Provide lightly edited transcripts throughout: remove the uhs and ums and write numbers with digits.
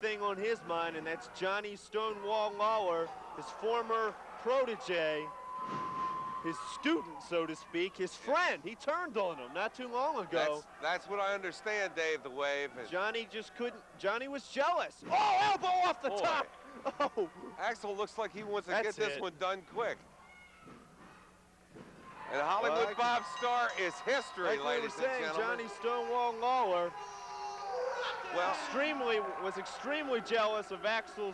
thing on his mind, and that's Johnny Stonewall Lawler, his former protege, his student, so to speak, his friend. He turned on him not too long ago. That's what I understand, Dave, the wave. Johnny just couldn't. Johnny was jealous. Oh, elbow off the top. Oh. Axel looks like he wants to get this one done quick. And Hollywood Bob Star is history, ladies and gentlemen. Johnny Stonewall Lawler was extremely jealous of Axel's.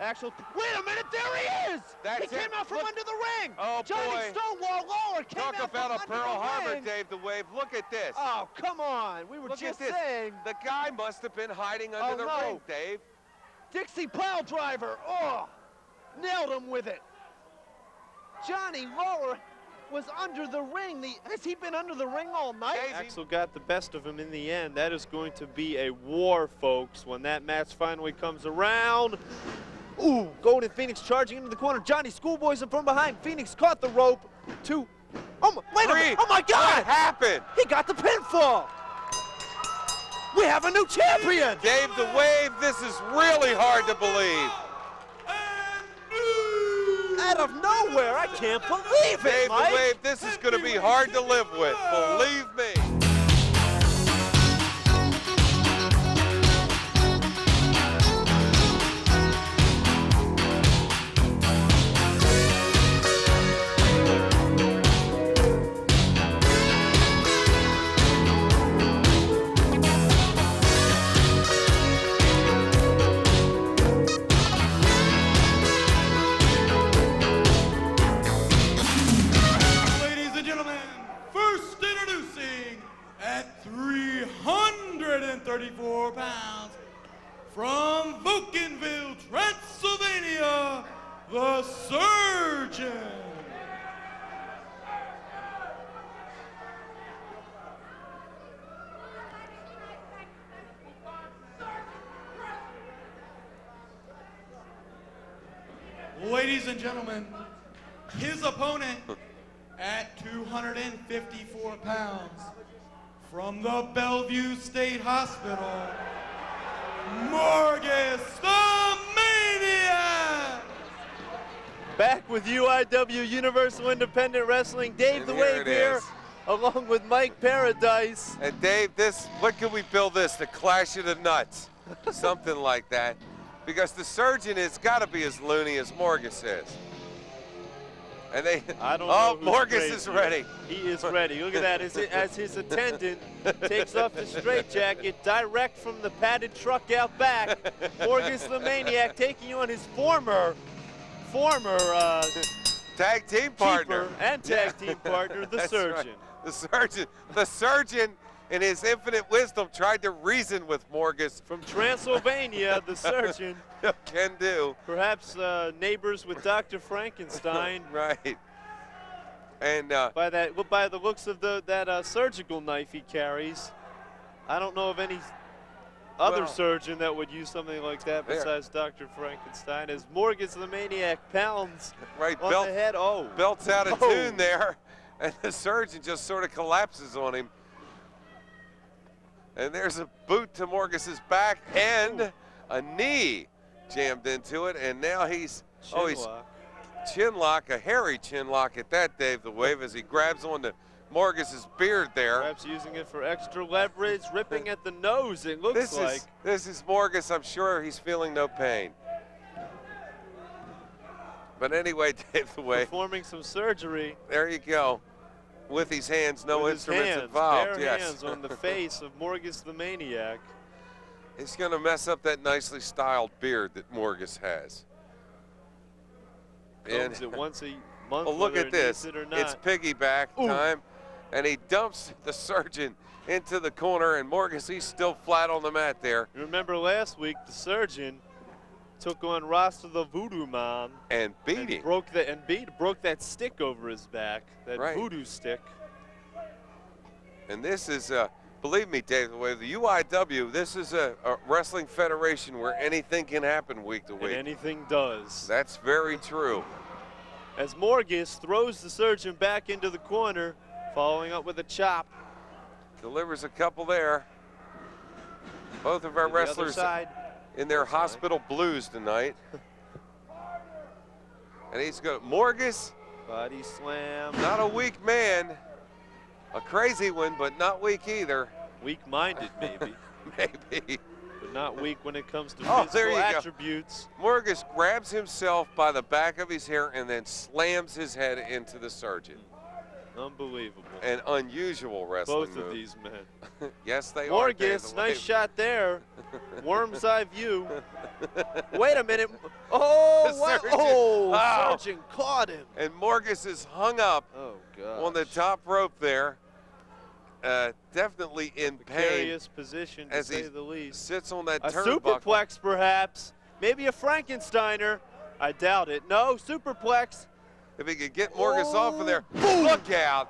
Wait a minute, there he is! He came out from under the ring! Oh, Johnny Stonewall Lawler came out from under the ring! Talk about a Pearl Harbor, Dave the Wave. Look at this. Oh, come on. We were just saying. The guy must have been hiding under the ring, Dave. Dixie pile driver. Oh, nailed him with it. Johnny Lawler was under the ring. Has he been under the ring all night? Axel got the best of him in the end. That is going to be a war, folks, when that match finally comes around. Ooh, Golden Phoenix charging into the corner. Johnny Schoolboy's in from behind. Phoenix caught the rope. Wait a minute. Oh, my God. What happened? He got the pinfall. We have a new champion. Dave the Wave, this is really hard to believe. Out of nowhere, I can't believe it, Dave Mike. the Wave, this is going to be hard to live with, believe me. From Vulcanville, Transylvania, the Surgeon. Ladies and gentlemen, his opponent at 254 pounds from the Bellevue State Hospital, Morgus the Maniac! Back with UIW Universal Independent Wrestling, Dave the Wave here, along with Mike Paradise. And Dave, what can we build this? The Clash of the Nuts. Something like that. Because the Surgeon has got to be as loony as Morgus is. And I don't know Morgus is ready. He is ready. Look at that as his attendant takes off the straitjacket direct from the padded truck out back. Morgus the Maniac taking on his former tag team partner and tag team partner, the Surgeon. Right. The Surgeon, in his infinite wisdom, tried to reason with Morgus. From Transylvania, the Surgeon. Can do. Perhaps neighbors with Dr. Frankenstein. Right. And by the looks of that surgical knife he carries, I don't know of any other surgeon that would use something like that besides Dr. Frankenstein. As Morgus the Maniac pounds on the head. Oh, belt's out of tune there, and the Surgeon just sort of collapses on him. And there's a boot to Morgus's back and a knee jammed into it, and now he's chin lock, a hairy chin lock at that, Dave the Wave, as he grabs onto Morgus's beard there. Perhaps using it for extra leverage, ripping at the nose, it looks like. This is Morgus. I'm sure he's feeling no pain. But anyway, Dave the Wave. Performing some surgery. There you go. With his hands, no instruments Bare involved. hands on the face of Morgus the Maniac. He's going to mess up that nicely styled beard that Morgus has. Combs it once a month. Oh, look at this. It's piggyback time. And he dumps the Surgeon into the corner, and Morgus, he's still flat on the mat there. Remember last week, the Surgeon took on Rasta the Voodoo Man and beat him. Broke that stick over his back, that voodoo stick. And this is, believe me, Dave, the UIW, this is a wrestling federation where anything can happen week to week. And anything does. That's very true. As Morgus throws the Surgeon back into the corner, following up with a chop. Delivers a couple there. Both of our wrestlers in their hospital blues tonight. And he's got Morgus. Body slam. Not a weak man. A crazy one, but not weak either. Weak-minded, maybe. Maybe. But not weak when it comes to there physical you attributes. go. Morgus grabs himself by the back of his hair and then slams his head into the surgeon. Unbelievable. An unusual wrestling Both move. of these men. Yes, they are. Morgus, nice shot there. Worm's eye view. Wait a minute. Oh, what? Surgeon. Oh, Surgeon caught him. And Morgus is hung up on the top rope there. Definitely in pain. Precarious position, to as say he the least. sits on that A turnbuckle. superplex, perhaps. Maybe a Frankensteiner. I doubt it. No, superplex. If he could get Morgus off of there, Boom. look out.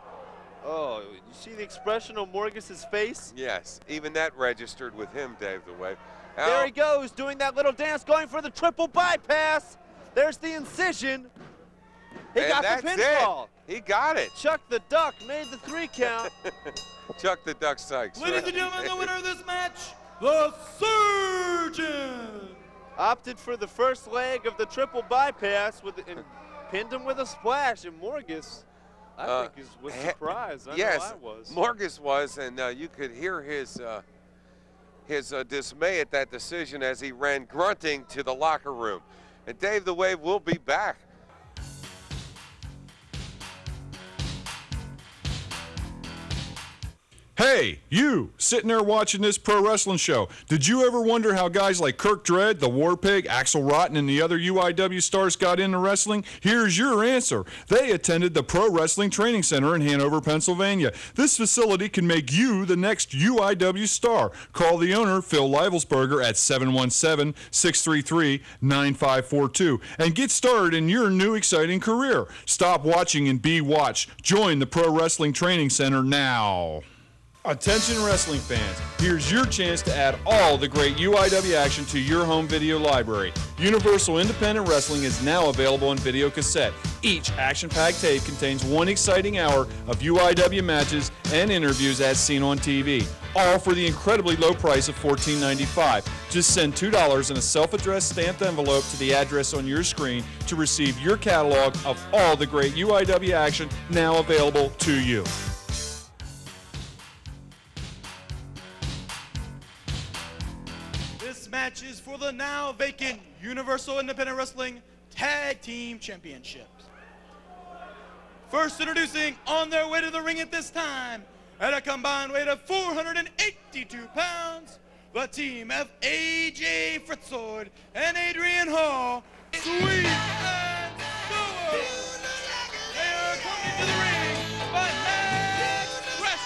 Oh, you see the expression on Morgus's face? Yes, even that registered with him, Dave the Wave. There he goes, doing that little dance, going for the triple bypass. There's the incision. He got the pinfall. He got it. Chuck the Duck made the 3 count. Chuck the Duck Sykes. Ladies and gentlemen, the winner of this match, the Surgeon. Opted for the first leg of the triple bypass and pinned him with a splash. And Morgus, I think, was surprised. I know I was. Morgus was, and you could hear his dismay at that decision as he ran grunting to the locker room. And Dave the Wave will be back. Hey, you, sitting there watching this pro wrestling show, did you ever wonder how guys like Kirk Dredd, the War Pig, Axel Rotten, and the other UIW stars got into wrestling? Here's your answer. They attended the Pro Wrestling Training Center in Hanover, Pennsylvania. This facility can make you the next UIW star. Call the owner, Phil Livelsberger, at 717-633-9542 and get started in your new exciting career. Stop watching and be watched. Join the Pro Wrestling Training Center now. Attention wrestling fans, here's your chance to add all the great UIW action to your home video library. Universal Independent Wrestling is now available on video cassette. Each action-packed tape contains 1 exciting hour of UIW matches and interviews as seen on TV, all for the incredibly low price of $14.95. Just send $2 in a self-addressed stamped envelope to the address on your screen to receive your catalog of all the great UIW action now available to you. This match is for the now vacant Universal Independent Wrestling Tag Team Championships. First introducing, on their way to the ring at this time, at a combined weight of 482 pounds, the team of AJ Fritzoid and Adrian Hall, Sweet and Sour. They are coming to the ring by Max Thrasher.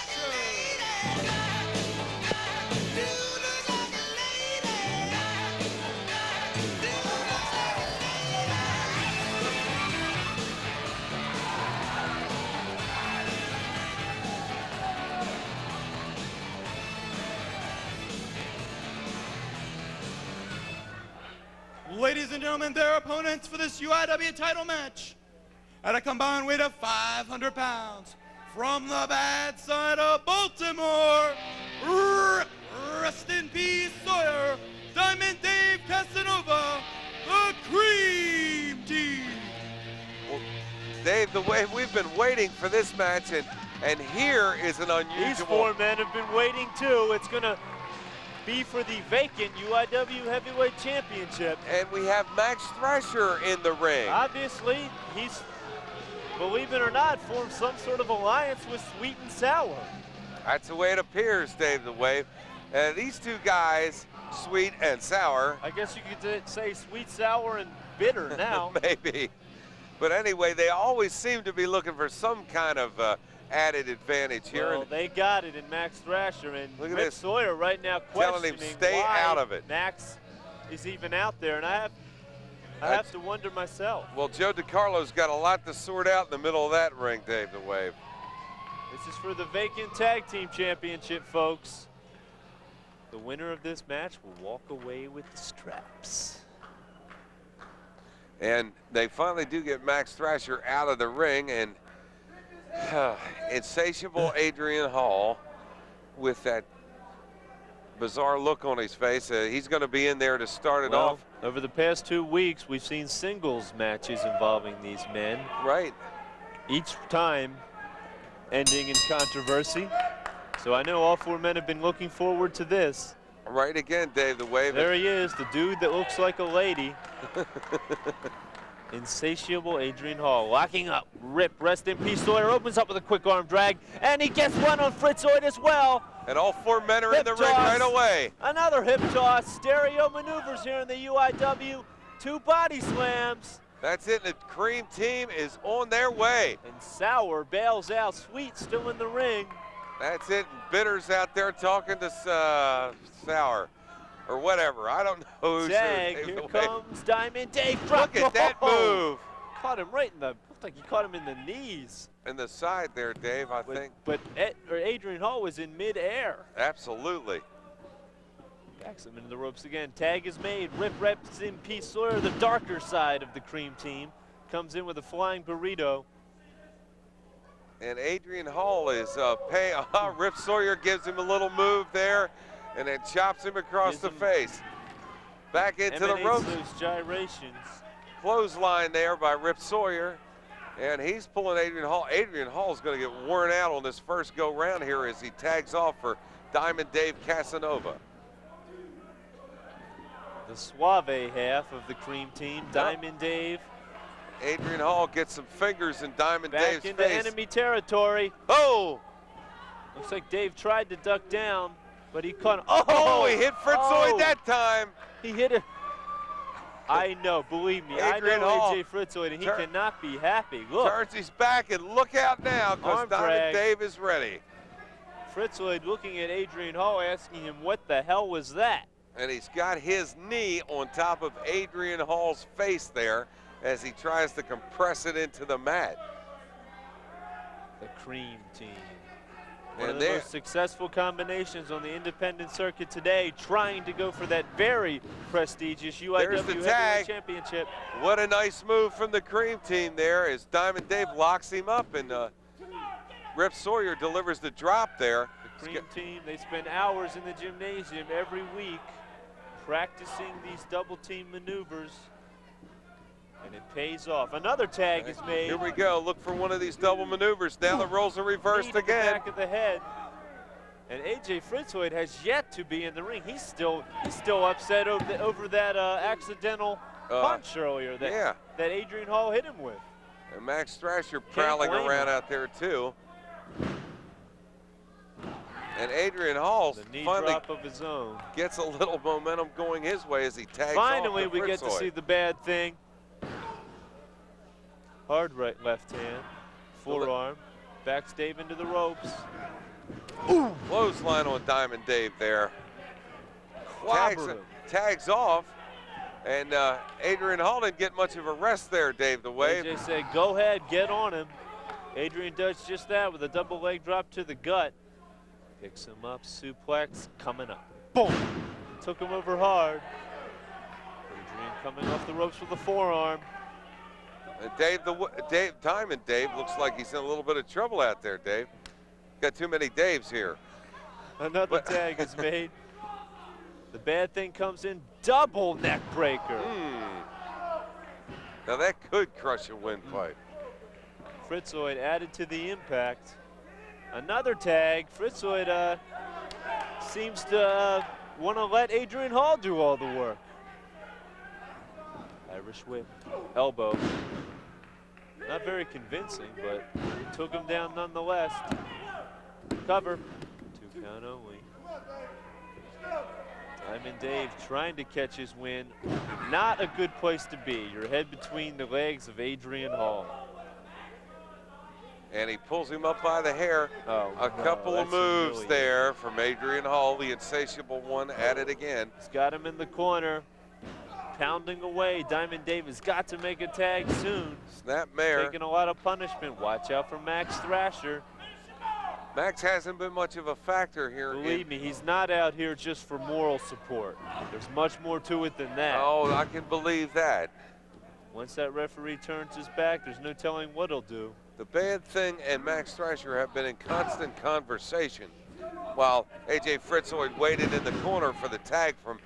Ladies and gentlemen, their opponents for this UIW title match, at a combined weight of 500 pounds, from the bad side of Baltimore, rest in peace Sawyer, Diamond Dave Casanova, the Cream Team. Well, Dave the Wave, we've been waiting for this match, and here is an unusual. These 4 men have been waiting too. It's going to be for the vacant UIW Heavyweight Championship. And we have Max Thrasher in the ring. Obviously, he's, believe it or not, formed some sort of alliance with Sweet and Sour. That's the way it appears, Dave the Wave. These 2 guys, Sweet and Sour. I guess you could say Sweet, Sour, and Bitter now. Maybe. But anyway, they always seem to be looking for some kind of added advantage here. Well, they got it in Max Thrasher, and Look at Rick this. Sawyer right now Telling questioning him stay why out of it. Max is even out there, and I have to wonder myself. Well, Joe DiCarlo's got a lot to sort out in the middle of that ring, Dave the Wave. This is for the vacant Tag Team Championship, folks. The winner of this match will walk away with the straps. And they finally do get Max Thrasher out of the ring, and insatiable Adrian Hall with that bizarre look on his face. He's going to be in there to start it Well, off. over the past 2 weeks, we've seen singles matches involving these men. Right. Each time ending in controversy. So I know all 4 men have been looking forward to this. Right again, Dave, the wave. There he is, the dude that looks like a lady. Insatiable Adrian Hall locking up. Rip, rest in peace. Sawyer opens up with a quick arm drag, and he gets one on Fritzoid as well. And all 4 men are in the ring right away. Another hip toss. Stereo maneuvers here in the UIW. 2 body slams. That's it. The Cream team is on their way. And Sauer bails out. Sweet still in the ring. That's it. And Bitter's out there talking to Sauer. Or whatever. I don't know who's Tag, here comes Diamond Dave. Look at that move. Caught him right in the, looked like he caught him in the knees. In the side there, Dave, I think. But Adrian Hall was in midair. Absolutely. Backs him into the ropes again. Tag is made. Rip reps in peace. Sawyer, the darker side of the Cream team, comes in with a flying burrito. And Adrian Hall is Rip Sawyer gives him a little move there. And then chops him across the face. Back into the ropes. Those gyrations. Clothesline there by Rip Sawyer. And he's pulling Adrian Hall. Adrian Hall's going to get worn out on this first go round here as he tags off for Diamond Dave Casanova. The suave half of the Cream team, Diamond Dave. Adrian Hall gets some fingers in Diamond Dave's face. Back into enemy territory. Oh! Looks like Dave tried to duck down. But he caught him. Oh, he hit Fritzoid that time. He hit it. I know, believe me. Adrian I know Hall AJ Fritzoid, and he cannot be happy. Look. Turns his back, and look out now, because Diamond Dave is ready. Fritzoid looking at Adrian Hall, asking him, what the hell was that? And he's got his knee on top of Adrian Hall's face there as he tries to compress it into the mat. The Cream team. One and of the most successful combinations on the independent circuit today, trying to go for that very prestigious UIW Heavyweight Championship. What a nice move from the Cream team there as Diamond Dave locks him up, and Rip Sawyer delivers the drop there. The Cream team, they spend hours in the gymnasium every week practicing these double team maneuvers, and it pays off. Another tag is made. Here we go. Look for one of these double maneuvers. Now the roles are reversed again. Back of the head. And AJ Fritzoid has yet to be in the ring. He's still upset over that accidental punch earlier that Adrian Hall hit him with. And Max Thrasher prowling around out there too. And Adrian Hall finally drop of his own gets a little momentum going his way as he tags finally off we get to see the bad thing. Hard right left hand, forearm, backs Dave into the ropes. Ooh, clothesline on Diamond Dave there. Tags off, and Adrian Hall didn't get much of a rest there, Dave the Wave. AJ said, go ahead, get on him. Adrian does just that with a double leg drop to the gut. Picks him up, suplex, coming up. Boom! Took him over hard. Adrian coming off the ropes with a forearm. And Diamond Dave looks like he's in a little bit of trouble out there, Dave. Got too many Daves here. Another tag is made. The bad thing comes in, double neck breaker. Now that could crush a windpipe. Fritzoid added to the impact. Another tag. Fritzoid seems to want to let Adrian Hall do all the work. Irish whip, elbow. Not very convincing, but took him down nonetheless. Cover, 2 count only. Diamond Dave trying to catch his win. Not a good place to be. Your head between the legs of Adrian Hall. And he pulls him up by the hair. A couple of moves there from Adrian Hall, the insatiable one at it again. He's got him in the corner, pounding away. Diamond Dave has got to make a tag soon. Snapmare. Taking a lot of punishment. Watch out for Max Thrasher. Max hasn't been much of a factor here. Believe me, he's not out here just for moral support. There's much more to it than that. Oh, I can believe that. Once that referee turns his back, there's no telling what he'll do. The Bad Thing and Max Thrasher have been in constant conversation while A.J. Fritzoid waited in the corner for the tag from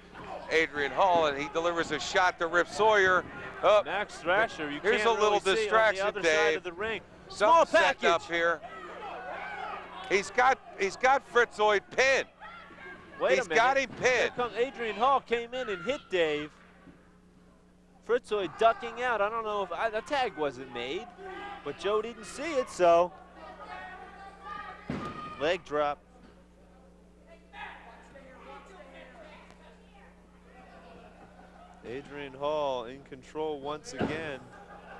Adrian Hall, and he delivers a shot to Rip Sawyer. Max Thrasher, you here's can't a little really distraction, see on the other Dave. side of the ring. Small package up here. He's got Fritzoid pinned. Wait He's a minute. got him pinned. Here comes Adrian Hall, came in and hit Dave. Fritzoid ducking out. I don't know if the tag wasn't made, but Joe didn't see it, so leg drop. Adrian Hall in control once again.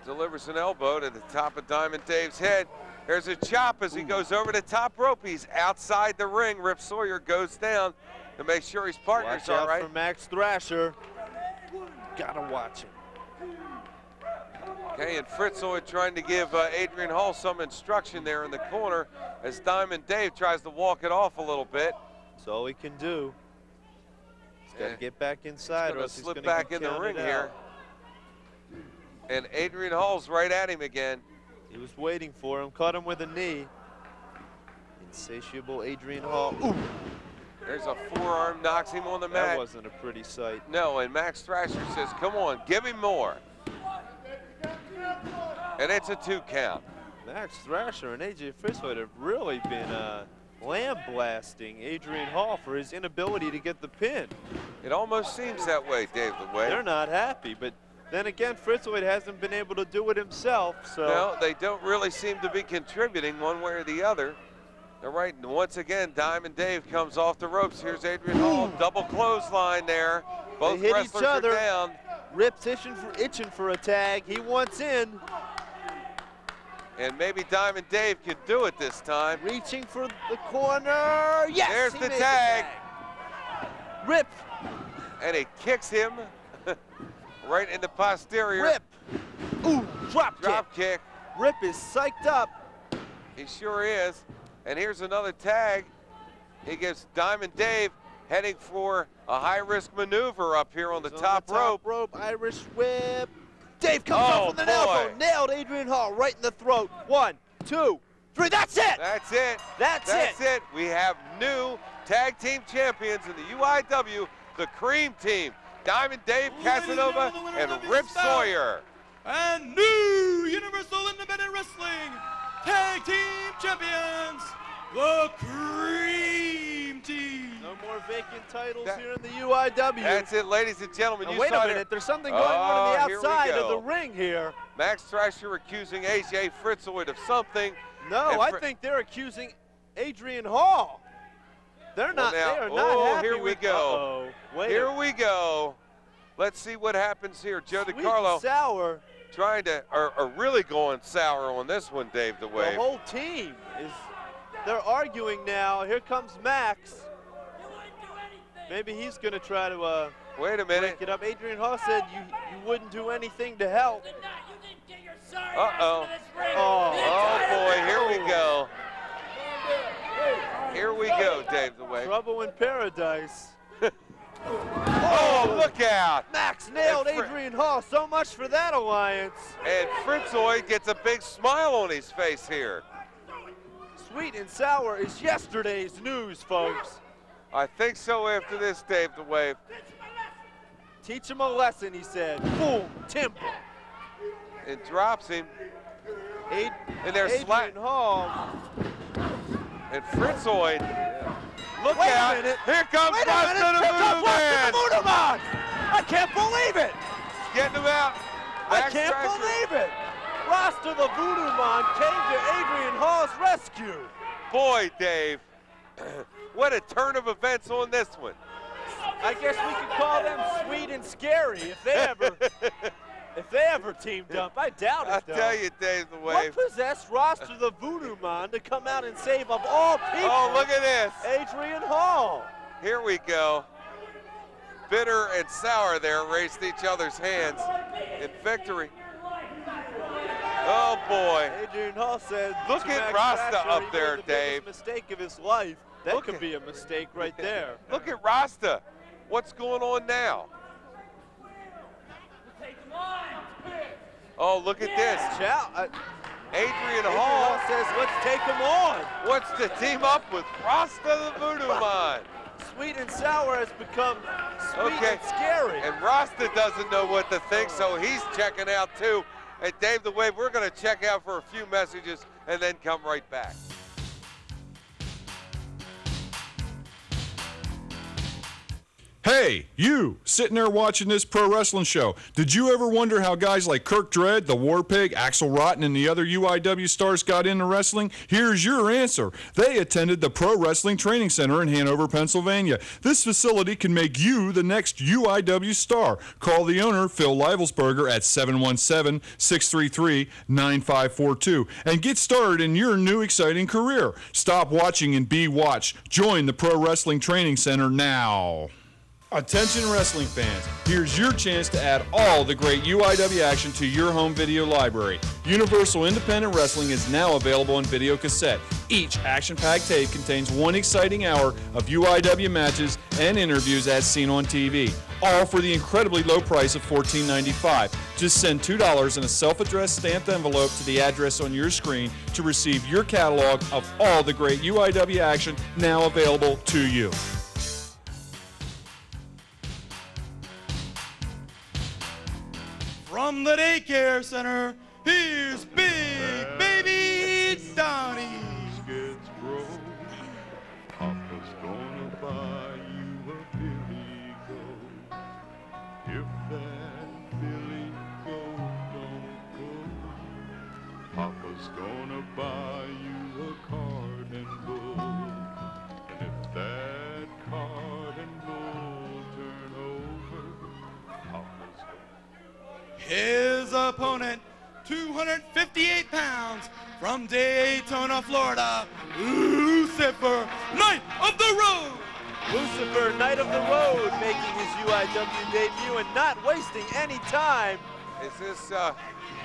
Delivers an elbow to the top of Diamond Dave's head. There's a chop as he goes over the top rope. He's outside the ring. Rip Sawyer goes down to make sure his partner's all right. Watch out for Max Thrasher. Gotta watch him. Okay, and Fritzoid trying to give Adrian Hall some instruction there in the corner as Diamond Dave tries to walk it off a little bit. That's all he can do. He's got to get back inside, or else he's slip gonna back get in the ring counted here. out. And Adrian Hall's right at him again. He was waiting for him, caught him with a knee. Insatiable Adrian Hall. Ooh. There's a forearm, knocks him on the mat. That wasn't a pretty sight. No, and Max Thrasher says, come on, give him more. And it's a 2 count. Max Thrasher and A.J. Fritzoid have really been lamb-blasting Adrian Hall for his inability to get the pin. It almost seems that way, Dave the Way. They're not happy, but then again, Fritzoid hasn't been able to do it himself, so. No, they don't really seem to be contributing one way or the other. They're right, and once again, Diamond Dave comes off the ropes. Here's Adrian Hall, double clothesline there. Both they hit wrestlers each other. are down. Rip's itching for a tag. He wants in. And maybe Diamond Dave can do it this time. Reaching for the corner. Yes! There's he the made tag. Rip. And he kicks him right in the posterior. Rip. Ooh, drop kick. Rip is psyched up. He sure is. And here's another tag. He gives Diamond Dave heading for a high-risk maneuver up here on the top rope. Irish whip. Dave comes up with an elbow. Nailed Adrian Hall right in the throat. 1, 2, 3. That's it. That's it. That's it. We have new tag team champions in the UIW, the Cream Team. Diamond Dave Casanova and Rip Sawyer. And new Universal Independent Wrestling Tag Team Champions, the Cream Team. No more vacant titles here in the UIW. That's it, ladies and gentlemen. Now, wait a minute, there's something going on the outside of the ring here. Max Thrasher accusing A.J. Fritzoid of something. No, I think they're accusing Adrian Hall. They're not, they are not happy here we go. Here we go. Let's see what happens here. Joe DiCarlo sour. Trying to, are really going sour on this one, Dave the Wave. The whole team is, they're arguing now. Here comes Max. Maybe he's going to try to wait a minute. break it up. Adrian Hall said you wouldn't do anything to help. Uh-oh. Oh, boy, here we go. Here we go, Dave the Wave. Trouble in paradise. Oh, look out. Max nailed Adrian Hall. So much for that alliance. And Fritzoid gets a big smile on his face here. Sweet and sour is yesterday's news, folks. I think so after this, Dave the Wave. Teach him a lesson, he said. Boom, timber. It drops him. And there's Adrian Hall. And Fritzoid. Look Wait out. a minute. Here comes Rasta the Voodoo Man. I can't believe it. Getting him out. I can't believe it. Rasta the Voodoo Man came to Adrian Hall's rescue. Boy, Dave, what a turn of events on this one. I guess we could call them sweet and scary if they ever teamed up. I doubt it, though. I tell you, Dave the Wave. What possessed Rasta the Voodoo Man to come out and save of all people? Oh, look at this. Adrian Hall. Here we go. Bitter and sour there raised each other's hands in victory. Oh, boy. Adrian Hall said, look at Rasta up there, Dave. The mistake of his life. That could be a mistake right there. Look at Rasta. What's going on now? Oh, look at this. Adrian Hall says, let's take him on. wants to team up with Rasta the Voodoo Man. Sweet and sour has become sweet and scary. And Rasta doesn't know what to think, so he's checking out too. And Dave the Wave, we're going to check out for a few messages and then come right back. Hey, you, sitting there watching this pro wrestling show, did you ever wonder how guys like Kirk Dredd, the War Pig, Axel Rotten, and the other UIW stars got into wrestling? Here's your answer. They attended the Pro Wrestling Training Center in Hanover, Pennsylvania. This facility can make you the next UIW star. Call the owner, Phil Livelsberger, at 717-633-9542 and get started in your new exciting career. Stop watching and be watched. Join the Pro Wrestling Training Center now. Attention wrestling fans, here's your chance to add all the great UIW action to your home video library. Universal Independent Wrestling is now available on video cassette. Each action-packed tape contains one exciting hour of UIW matches and interviews as seen on TV, all for the incredibly low price of $14.95. Just send $2 in a self-addressed stamped envelope to the address on your screen to receive your catalog of all the great UIW action now available to you. From the daycare center, here's Big Baby Donnie. Gets broke. Papa's gonna buy you a billy goat. If that billy goat don't go, Papa's gonna buy you a card and bull. And if that card and bull turn over, Papa's gonna. His opponent, 258 pounds, from Daytona, Florida, Lucifer, Knight of the Road. Lucifer, Knight of the Road, making his UIW debut and not wasting any time. Is this,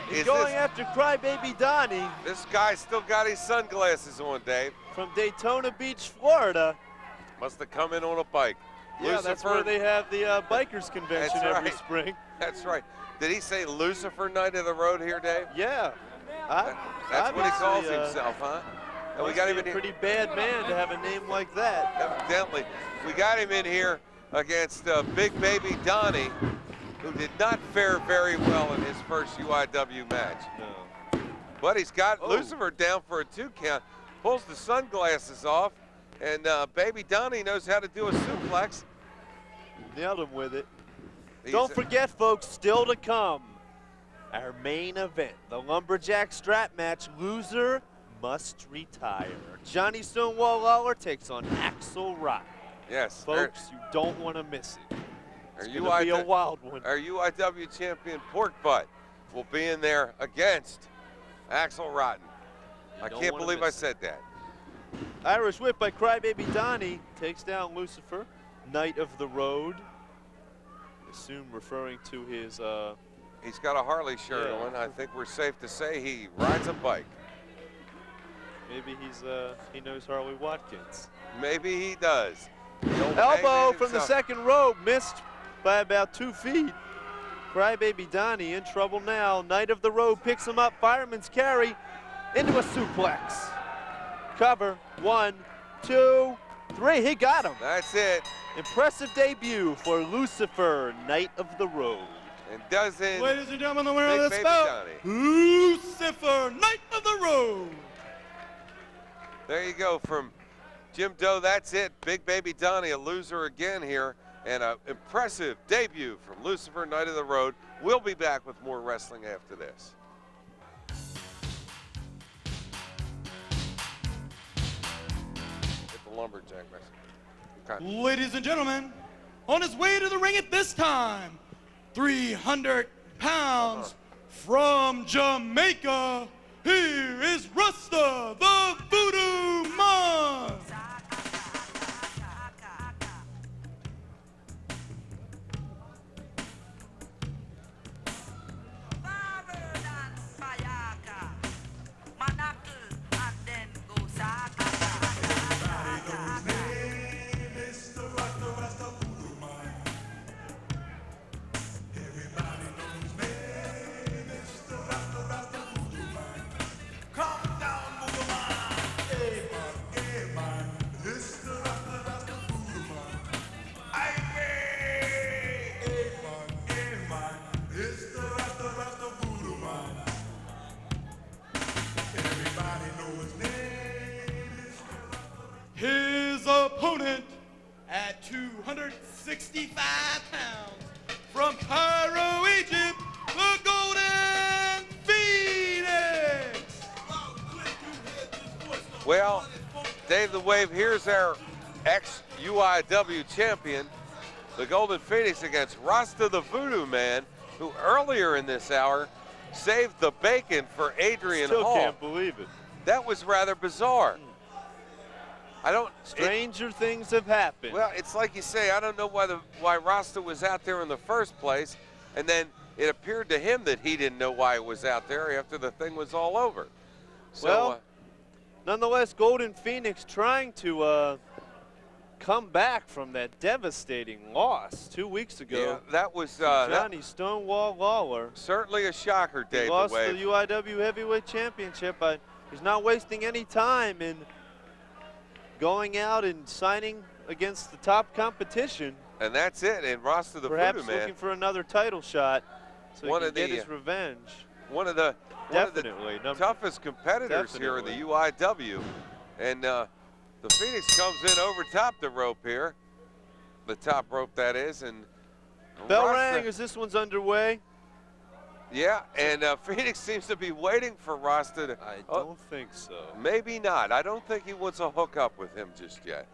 He's going after Crybaby Donnie. This guy still got his sunglasses on, Dave. From Daytona Beach, Florida. Must have come in on a bike. Yeah, Lucifer, that's where they have the bikers convention every spring. That's right. Did he say Lucifer Knight of the Road here, Dave? Yeah. That's what he calls himself, huh? And we got him in here. Pretty bad man to have a name like that. Evidently. We got him in here against Big Baby Donnie, who did not fare very well in his first UIW match. No. But he's got Lucifer down for a 2 count, pulls the sunglasses off, and Baby Donnie knows how to do a suplex. Nailed him with it. Don't forget, folks, still to come, our main event, the Lumberjack strap match. Loser must retire. Johnny Stonewall Lawler takes on Axel Rotten. Yes. Folks, you don't want to miss it. It's going to be a wild one. Our UIW champion Pork Butt will be in there against Axel Rotten. I can't believe I said that. Irish whip by Crybaby Donnie takes down Lucifer, Knight of the Road. Assume referring to his he's got a Harley shirt on. I think we're safe to say he rides a bike. Maybe he knows Harley Watkins. Maybe he does. Elbow from the second rope, missed by about 2 feet. Crybaby Donnie in trouble now. Knight of the Road picks him up, fireman's carry into a suplex. Cover, 1, 2, 3, he got him. That's it. Impressive debut for Lucifer, Knight of the Road. And doesn't. Ladies and gentlemen, the winner of this Baby bout, Donnie. Lucifer, Knight of the Road. There you go from Jim Doe. That's it. Big Baby Donnie, a loser again here. And an impressive debut from Lucifer, Knight of the Road. We'll be back with more wrestling after this. Hit the Lumberjack wrestling. Okay. Ladies and gentlemen, on his way to the ring at this time, 300 pounds from Jamaica, here is Rasta the Voodoo Man. 165 pounds, from Cairo, Egypt, the Golden Phoenix. Well, Dave the Wave, here's our ex-UIW champion, the Golden Phoenix, against Rasta the Voodoo Man, who earlier in this hour saved the bacon for Adrian Hall. Still can't believe it. That was rather bizarre. Stranger things have happened. Well, it's like you say, I don't know why Rasta was out there in the first place, and then it appeared to him that he didn't know why it was out there after the thing was all over. So, well, nonetheless, Golden Phoenix trying to come back from that devastating loss 2 weeks ago. yeah, that was Johnny Stonewall Lawler. certainly a shocker, Dave He the lost Wave. the UIW Heavyweight Championship. He's not wasting any time in going out and signing against the top competition. And that's it, and Rasta the Perhaps Voodoo Man. looking for another title shot so One he of can get the, his revenge. One of the toughest competitors here in the UIW. And the Phoenix comes in over top the rope here. The top rope, that is. And Bell Rasta, rang as this one's underway. yeah, and Phoenix seems to be waiting for Rasta to. I don't think so. Maybe not. I don't think he wants to hook up with him just yet.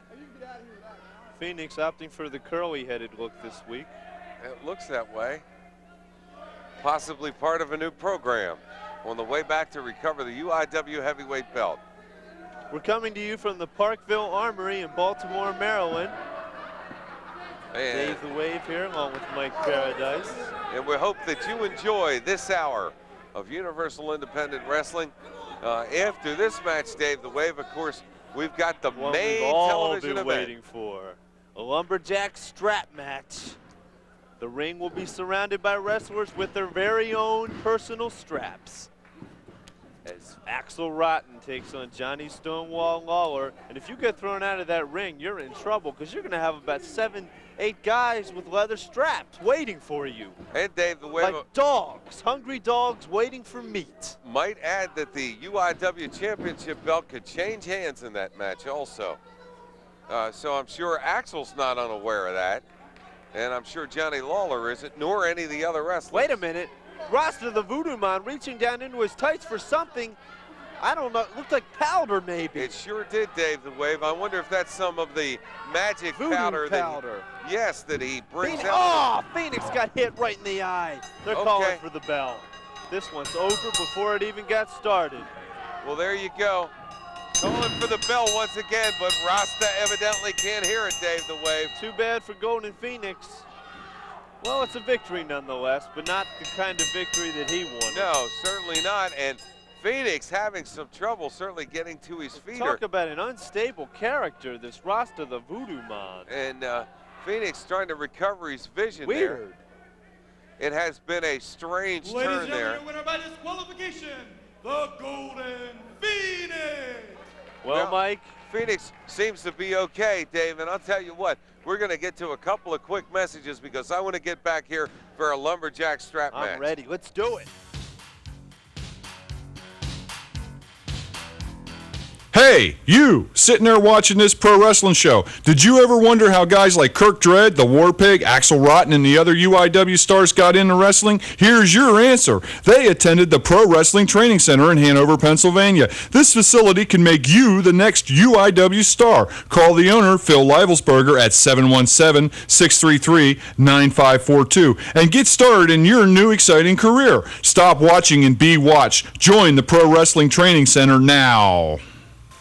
Phoenix opting for the curly-headed look this week. It looks that way. Possibly part of a new program on the way back to recover the UIW heavyweight belt. We're coming to you from the Parkville Armory in Baltimore, Maryland. And, Dave the Wave here along with Mike Paradise. and we hope that you enjoy this hour of Universal Independent Wrestling. After this match, Dave the Wave, of course, we've got the What main we've all television been event. waiting for. A lumberjack strap match. The ring will be surrounded by wrestlers with their very own personal straps. As Axel Rotten takes on Johnny Stonewall Lawler. And if you get thrown out of that ring, you're in trouble because you're going to have about 7, 8 guys with leather straps waiting for you. And Dave the Wave, Like dogs, hungry dogs waiting for meat. might add that the UIW Championship belt could change hands in that match also. So I'm sure Axel's not unaware of that. And I'm sure Johnny Lawler isn't, nor any of the other wrestlers. Wait a minute. Rasta the Voodoo Man reaching down into his tights for something. I don't know. It looked like powder maybe. It sure did, Dave the Wave. I wonder if that's some of the magic Voodoo powder. powder. Yes, that he brings Phoenix, out. oh, Phoenix got hit right in the eye. They're Okay. calling for the bell. This one's over before it even got started. Well, there you go. Calling for the bell once again, but Rasta evidently can't hear it, Dave the Wave. Too bad for Golden Phoenix. Well, it's a victory nonetheless, but not the kind of victory that he wanted. No, certainly not. And Phoenix having some trouble certainly getting to his feet. Talk about an unstable character, this Rasta the Voodoo Man. And Phoenix trying to recover his vision there. Weird. It has been a strange Ladies and turn there. gentlemen, your winner by disqualification, the Golden Phoenix. Well, Mike, Phoenix seems to be okay, Dave, and I'll tell you what, we're going to get to a couple of quick messages because I want to get back here for a lumberjack strap match. I'm ready. Let's do it. Hey, you, sitting there watching this pro wrestling show, did you ever wonder how guys like Kirk Dredd, the War Pig, Axel Rotten, and the other UIW stars got into wrestling? Here's your answer. They attended the Pro Wrestling Training Center in Hanover, Pennsylvania. This facility can make you the next UIW star. Call the owner, Phil Livelsberger, at 717-633-9542 and get started in your new exciting career. Stop watching and be watched. Join the Pro Wrestling Training Center now.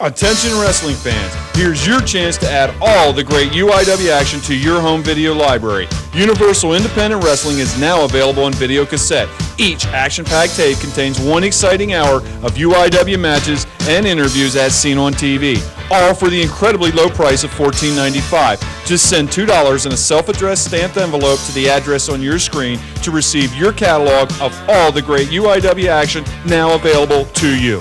Attention wrestling fans, here's your chance to add all the great UIW action to your home video library. Universal Independent Wrestling is now available on video cassette. Each action-packed tape contains one exciting hour of UIW matches and interviews as seen on TV, all for the incredibly low price of $14.95. Just send $2 in a self-addressed stamped envelope to the address on your screen to receive your catalog of all the great UIW action now available to you.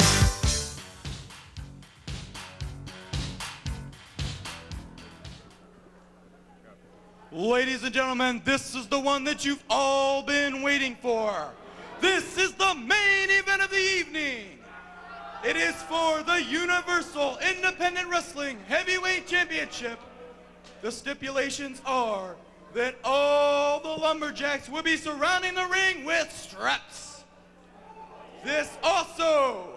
Ladies and gentlemen, this is the one that you've all been waiting for. This is the main event of the evening. It is for the Universal Independent Wrestling Heavyweight Championship. the stipulations are that all the lumberjacks will be surrounding the ring with straps. This also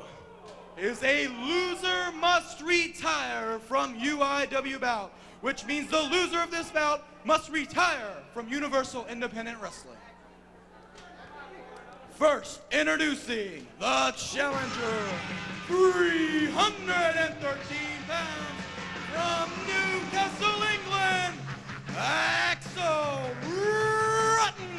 is a loser must retire from UIW bout, which means the loser of this bout must retire from Universal Independent Wrestling. First, introducing the challenger, 313 pounds, from Newcastle, England, Axel Rotten.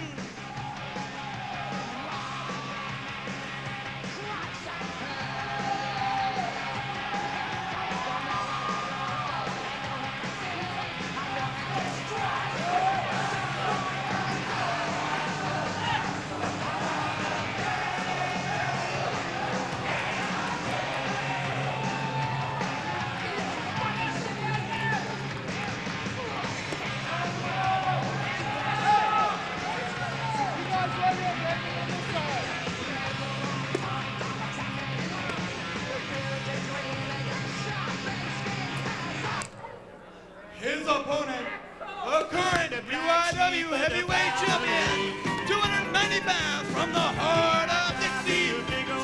His opponent, the current UIW heavyweight champion, 290 pounds, from the heart of Dixie,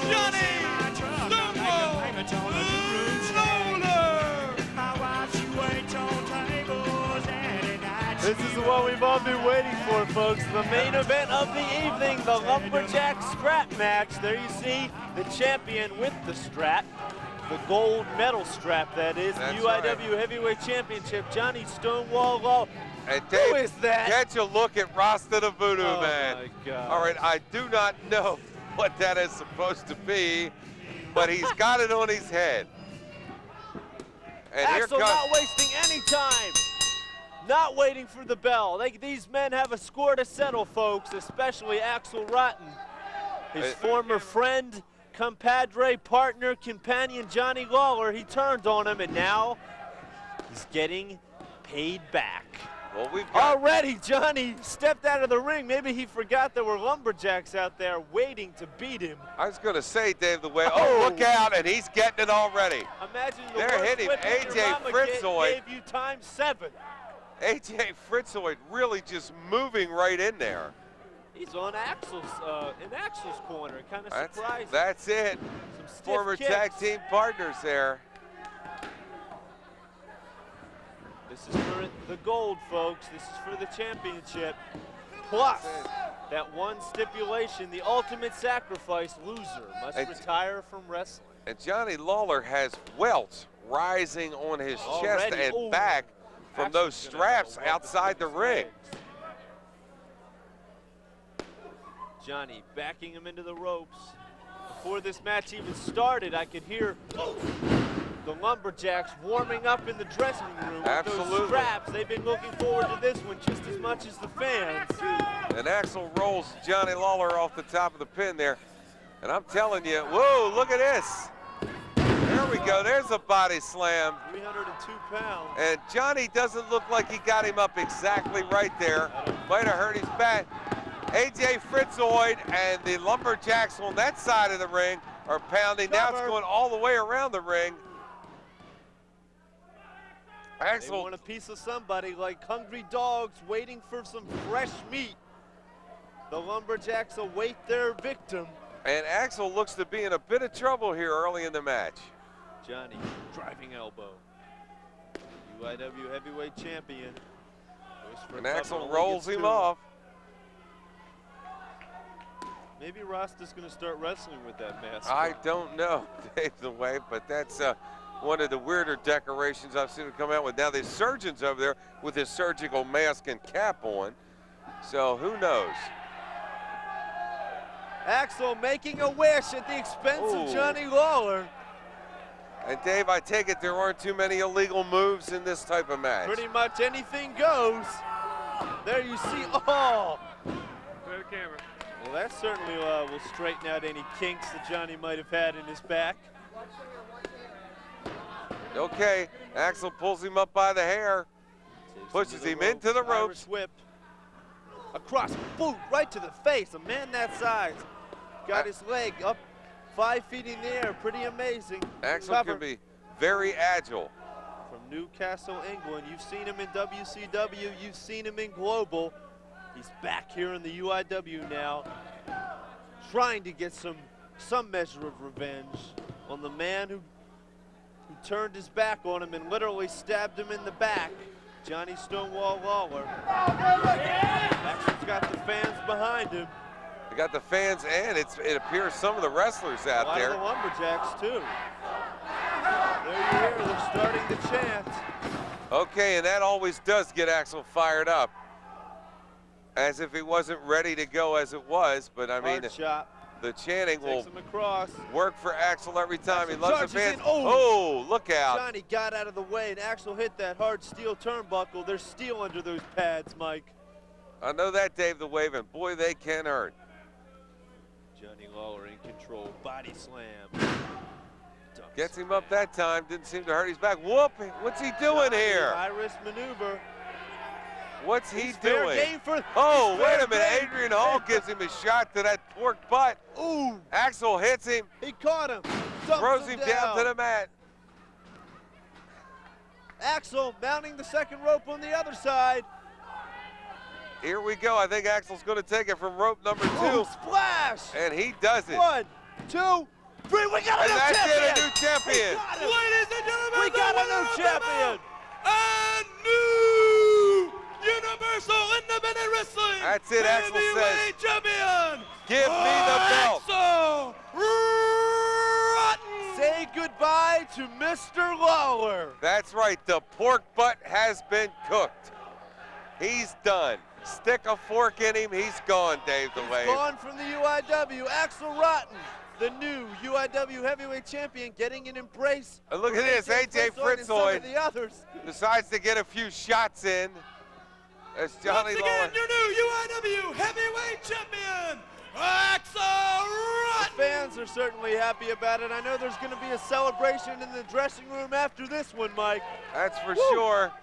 Johnny Stonewall Lawler. This is the one we've all been waiting for, folks. The main event of the evening, the Lumberjack Strap match. There you see the champion with the strap. The gold medal strap, that is. That's the UIW right. Heavyweight Championship, Johnny Stonewall Lawler. And Dave, who is that? Catch a look at Rasta the Voodoo Man. My God. All right, I do not know what that is supposed to be, but he's got it on his head. And Axel here comes, not wasting any time. Not waiting for the bell. These men have a score to settle, folks, especially Axel Rotten. His former friend, compadre, partner, companion, Johnny Lawler, he turned on him, and now he's getting paid back. Well, we've got already, Johnny stepped out of the ring. Maybe he forgot there were lumberjacks out there waiting to beat him. I was going to say, Dave, the way, oh, look out, and he's getting it already. Imagine the They're hitting AJ Fritzoid. Gave you ×7. AJ Fritzoid really just moving right in there. He's on Axel's, in Axel's corner, kind of surprising. That's it. Former tag team partners there. This is for the gold, folks. This is for the championship. Plus, that one stipulation, the ultimate sacrifice, loser must retire from wrestling. And Johnny Lawler has welts rising on his chest and back from those straps outside the ring. Johnny backing him into the ropes. Before this match even started, I could hear the Lumberjacks warming up in the dressing room with those straps. They've been looking forward to this one just as much as the fans. And Axel rolls Johnny Lawler off the top of the pin there. And I'm telling you, whoa, look at this. There we go, there's a body slam. 302 pounds. And Johnny doesn't look like he got him up exactly right there. Might have hurt his back. AJ Fritzoid and the Lumberjacks on that side of the ring are pounding. Now it's going all the way around the ring. Axel. They want a piece of somebody, like hungry dogs waiting for some fresh meat. The Lumberjacks await their victim. And Axel looks to be in a bit of trouble here early in the match. Johnny, driving elbow. UIW heavyweight champion. And Axel rolls him off. Maybe Rasta's going to start wrestling with that mask. I don't know, Dave, the way, but that's one of the weirder decorations I've seen him come out with. Now there's surgeons over there with his surgical mask and cap on, so who knows? Axel making a wish at the expense of Johnny Lawler. And Dave, I take it there aren't too many illegal moves in this type of match. Pretty much anything goes. There you see, oh. Go to the camera. Well, that certainly will straighten out any kinks that Johnny might have had in his back. Okay, Axel pulls him up by the hair, pushes him into the ropes. Irish whip. Across, boot, right to the face. A man that size. Got his leg up 5 feet in the air. Pretty amazing. Axel can be very agile. from Newcastle, England. You've seen him in WCW, you've seen him in Global. He's back here in the UIW now, trying to get some measure of revenge on the man who turned his back on him and literally stabbed him in the back, Johnny Stonewall Lawler. Axel's got the fans behind him. They got the fans, and it appears some of the wrestlers out there. A lot of the Lumberjacks, too. There you hear, they're starting to chant. Okay, and that always does get Axel fired up. As if he wasn't ready to go as it was, but I mean, the chanting will work for Axel every time. He loves the fans. Oh, look out. Johnny got out of the way, and Axel hit that hard steel turnbuckle. There's steel under those pads, Mike. I know that, Dave the Wave, and boy, they can hurt. Johnny Lawler in control, body slam. Gets him up that time, didn't seem to hurt his back. Whoop, what's he doing here? High-risk maneuver. What's he doing? Wait a minute, Adrian Hall gives him a shot to that pork butt. Ooh. Axel hits him. He caught him. Throws him down to the mat. Axel mounting the second rope on the other side. Here we go. I think Axel's going to take it from rope number 2. Ooh, splash! And he does it. 1, 2, 3. We got a new champion! A new champion. Ladies and gentlemen, we got a new champion! A new Universal Independent Wrestling That's it, Axel says. Champion! Give me the belt. Axel Rotten! Say goodbye to Mr. Lawler. That's right, the pork butt has been cooked. He's done. Stick a fork in him, he's gone, Dave the Wave. Gone from the UIW. Axel Rotten, the new UIW heavyweight champion, getting an embrace. And look at this, AJ Fritzoid the others. decides to get a few shots in. As Johnny Once Lawler. again, your new UIW heavyweight champion, Axel Rotten! The fans are certainly happy about it. I know there's going to be a celebration in the dressing room after this one, Mike. That's for sure.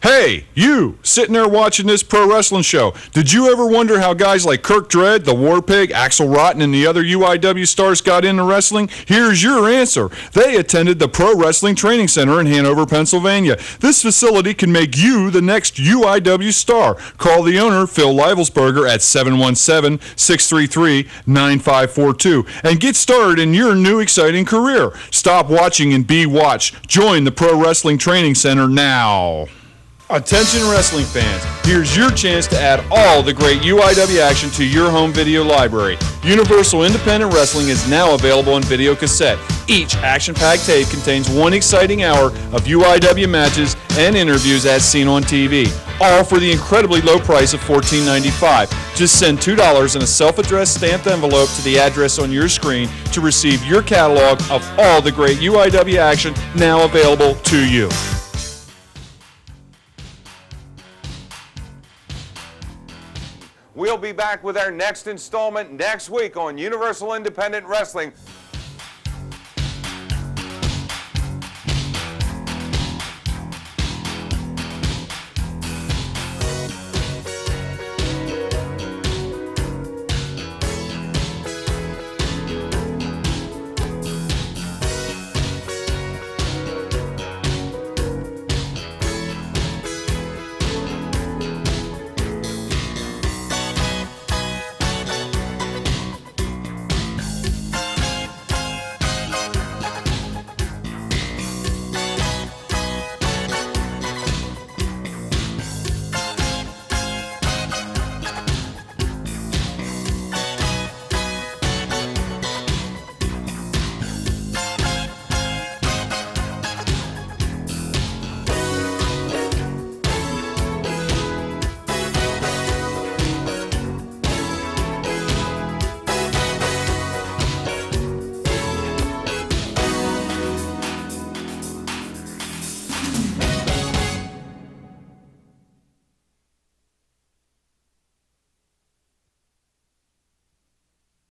Hey, you, sitting there watching this pro wrestling show, did you ever wonder how guys like Kirk Dredd, the War Pig, Axel Rotten, and the other UIW stars got into wrestling? Here's your answer. They attended the Pro Wrestling Training Center in Hanover, Pennsylvania. This facility can make you the next UIW star. Call the owner, Phil Livelsberger, at 717-633-9542 and get started in your new exciting career. Stop watching and be watched. Join the Pro Wrestling Training Center now. Attention wrestling fans, here's your chance to add all the great UIW action to your home video library. Universal Independent Wrestling is now available on video cassette. Each action-packed tape contains one exciting hour of UIW matches and interviews as seen on TV, all for the incredibly low price of $14.95. Just send $2 in a self-addressed stamped envelope to the address on your screen to receive your catalog of all the great UIW action now available to you. We'll be back with our next installment next week on Universal Independent Wrestling